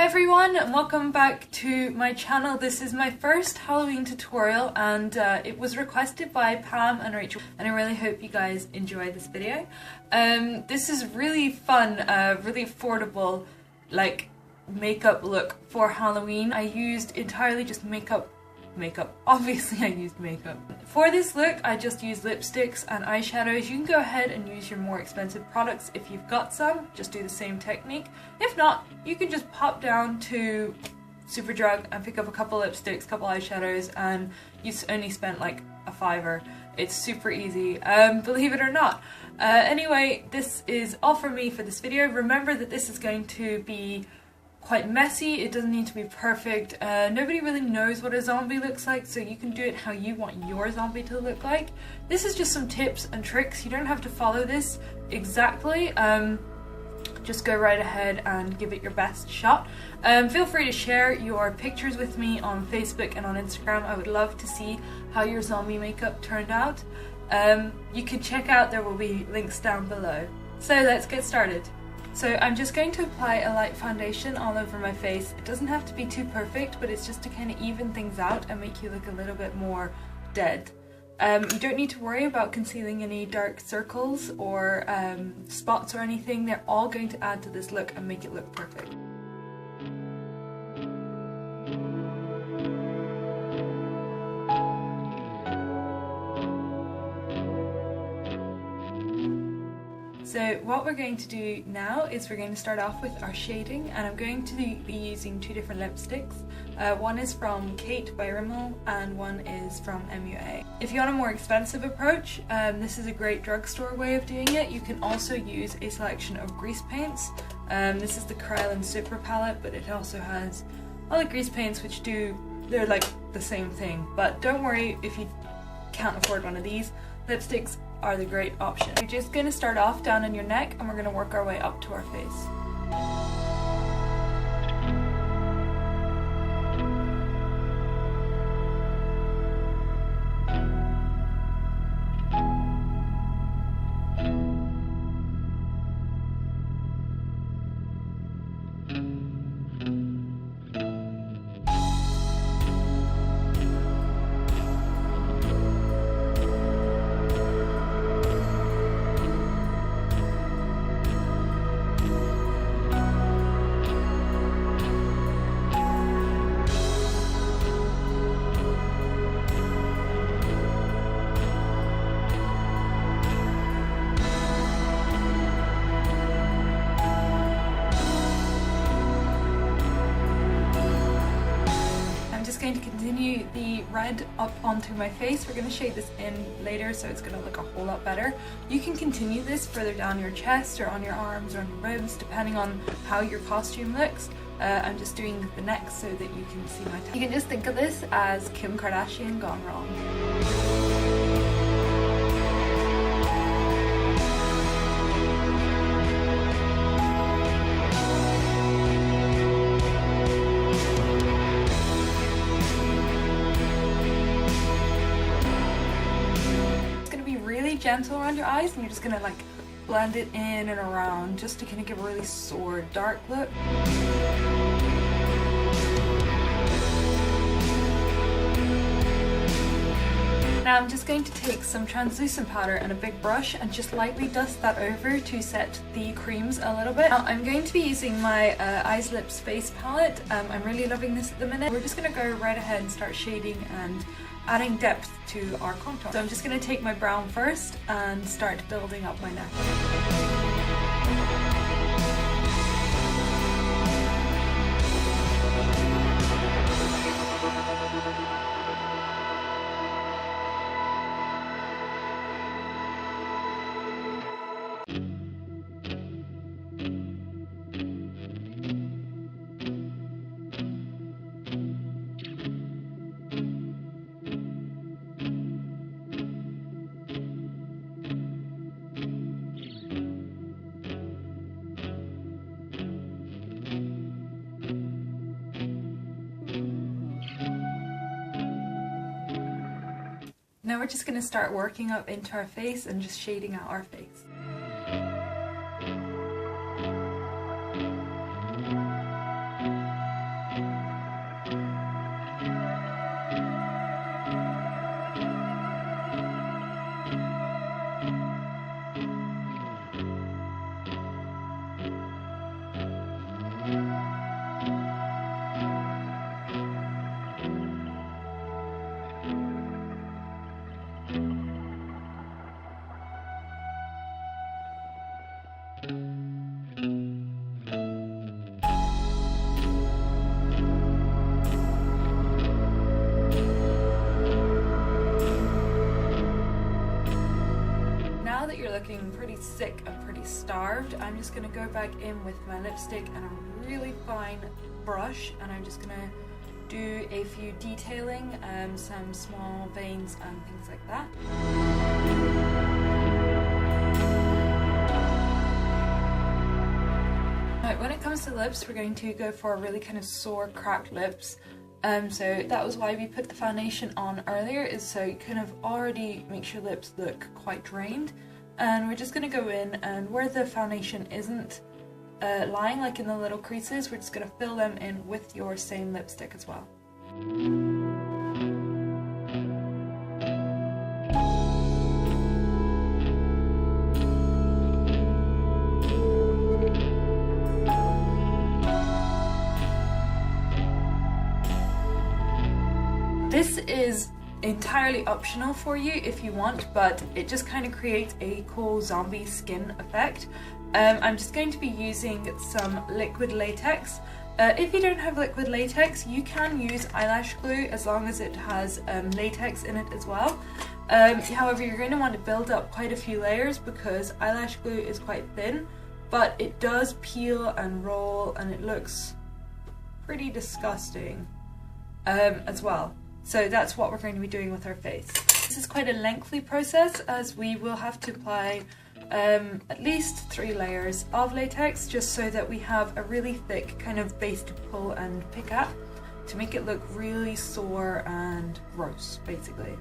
everyone, and welcome back to my channel. This is my first Halloween tutorial and it was requested by Pam and Rachel, and I really hope you guys enjoy this video. This is really fun, really affordable like makeup look for Halloween. I used entirely just makeup. Obviously I used makeup. For this look I just used lipsticks and eyeshadows. You can go ahead and use your more expensive products if you've got some. Just do the same technique. If not, you can just pop down to Superdrug and pick up a couple lipsticks, couple eyeshadows, and you only spent like a $5. It's super easy, believe it or not. Anyway, this is all from me for this video. Remember that this is going to be quite messy. It doesn't need to be perfect. Nobody really knows what a zombie looks like, so you can do it how you want your zombie to look like. This is just some tips and tricks. You don't have to follow this exactly. Just go right ahead and give it your best shot. Feel free to share your pictures with me on Facebook and on Instagram. I would love to see how your zombie makeup turned out. You can check out, there will be links down below. So let's get started. So I'm just going to apply a light foundation all over my face. It doesn't have to be too perfect, but it's just to kind of even things out and make you look a little bit more dead. You don't need to worry about concealing any dark circles or spots or anything. They're all going to add to this look and make it look perfect. So what we're going to do now is we're going to start off with our shading, and I'm going to be using two different lipsticks. One is from Kate by Rimmel and one is from MUA. If you want a more expensive approach, this is a great drugstore way of doing it. You can also use a selection of grease paints. This is the Krylon Super palette, but it also has other grease paints which they're like the same thing. But don't worry if you can't afford one of these. Lipsticks are the great option. We're just going to start off down in your neck and we're going to work our way up to our face. Going to continue the red up onto my face. We're going to shade this in later so it's going to look a whole lot better. You can continue this further down your chest or on your arms or on your ribs depending on how your costume looks. I'm just doing the neck so that you can see my You can just think of this as Kim Kardashian gone wrong. Gentle around your eyes, and you're just gonna like blend it in and around just to kind of give a really sore dark look. Now I'm just going to take some translucent powder and a big brush and just lightly dust that over to set the creams a little bit. Now I'm going to be using my Eyes Lips Face palette. I'm really loving this at the minute. We're just going to go right ahead and start shading and adding depth to our contour. So I'm just going to take my brown first and start building up my neck. Now we're just going to start working up into our face and just shading out our face. looking pretty sick and pretty starved, I'm just going to go back in with my lipstick and a really fine brush, and I'm just going to do a few detailing, some small veins and things like that. Right, when it comes to lips, we're going to go for really kind of sore, cracked lips. So that was why we put the foundation on earlier, is so it kind of already makes your lips look quite drained. And we're just going to go in, and where the foundation isn't lying, like in the little creases, we're just going to fill them in with your same lipstick as well. This is entirely optional for you if you want, but it just kind of creates a cool zombie skin effect. I'm just going to be using some liquid latex. If you don't have liquid latex, you can use eyelash glue as long as it has latex in it as well. However, you're going to want to build up quite a few layers because eyelash glue is quite thin, but it does peel and roll and it looks pretty disgusting as well. So that's what we're going to be doing with our face. This is quite a lengthy process, as we will have to apply at least 3 layers of latex, just so that we have a really thick kind of base to pull and pick at to make it look really sore and gross, basically.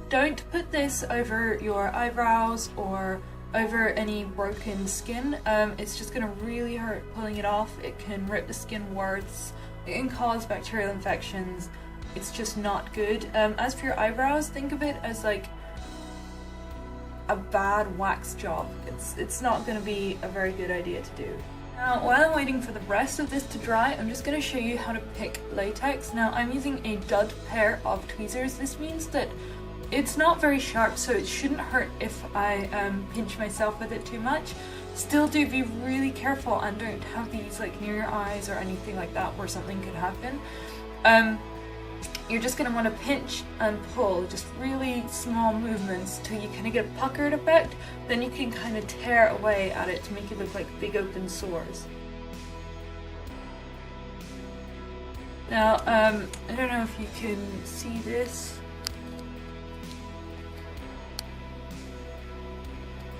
Don't put this over your eyebrows or over any broken skin. It's just going to really hurt pulling it off. It can rip the skin warts, it can cause bacterial infections. It's just not good. As for your eyebrows, think of it as like a bad wax job. It's not going to be a very good idea to do. Now, while I'm waiting for the rest of this to dry, I'm just going to show you how to pick latex. Now, I'm using a dud pair of tweezers. This means that it's not very sharp, so it shouldn't hurt if I pinch myself with it too much. Still, do be really careful and don't have these like near your eyes or anything like that where something could happen. You're just going to want to pinch and pull, just really small movements till you kind of get a puckered effect. Then you can kind of tear away at it to make it look like big open sores. Now, I don't know if you can see this.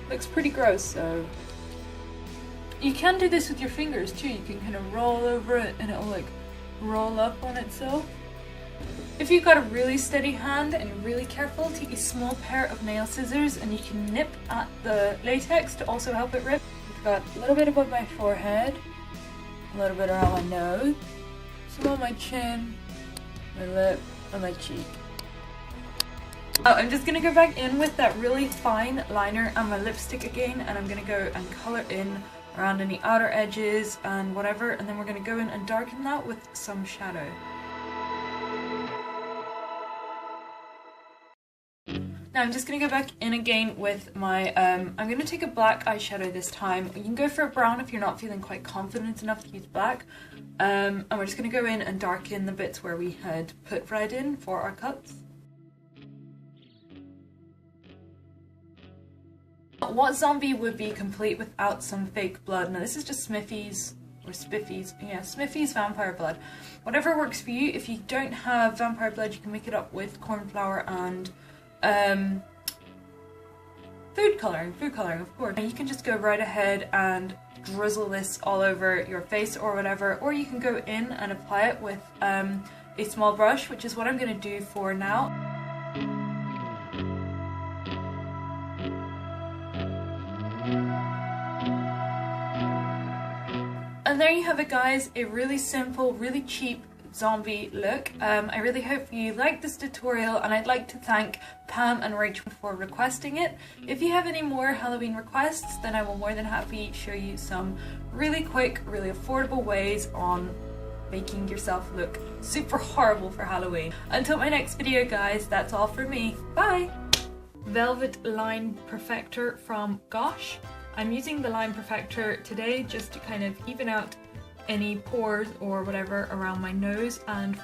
Looks pretty gross, so you can do this with your fingers too. You can kind of roll over it and it'll like roll up on itself. If you've got a really steady hand and you're really careful, take a small pair of nail scissors and you can nip at the latex to also help it rip. I've got a little bit above my forehead, a little bit around my nose, some on my chin, my lip, and my cheek. I'm just going to go back in with that really fine liner and my lipstick again, and I'm going to go and colour in around any outer edges and whatever, and then we're going to go in and darken that with some shadow. Now I'm just going to go back in again with my, I'm going to take a black eyeshadow this time. You can go for a brown if you're not feeling quite confident enough to use black. And we're just going to go in and darken the bits where we had put red in for our cuts. What zombie would be complete without some fake blood? Now this is just Smithy's, or Spiffy's, yeah, Smithy's vampire blood. Whatever works for you. If you don't have vampire blood, you can make it up with corn flour and food coloring, of course. And you can just go right ahead and drizzle this all over your face or whatever, or you can go in and apply it with a small brush, which is what I'm going to do for now. And there you have it, guys, a really simple, really cheap zombie look. I really hope you liked this tutorial, and I'd like to thank Pam and Rachel for requesting it. If you have any more Halloween requests, then I will more than happy show you some really quick, really affordable ways on making yourself look super horrible for Halloween. Until my next video, guys, that's all for me. Bye! Velvet Line Perfector from Gosh. I'm using the Line Perfector today just to kind of even out any pores or whatever around my nose and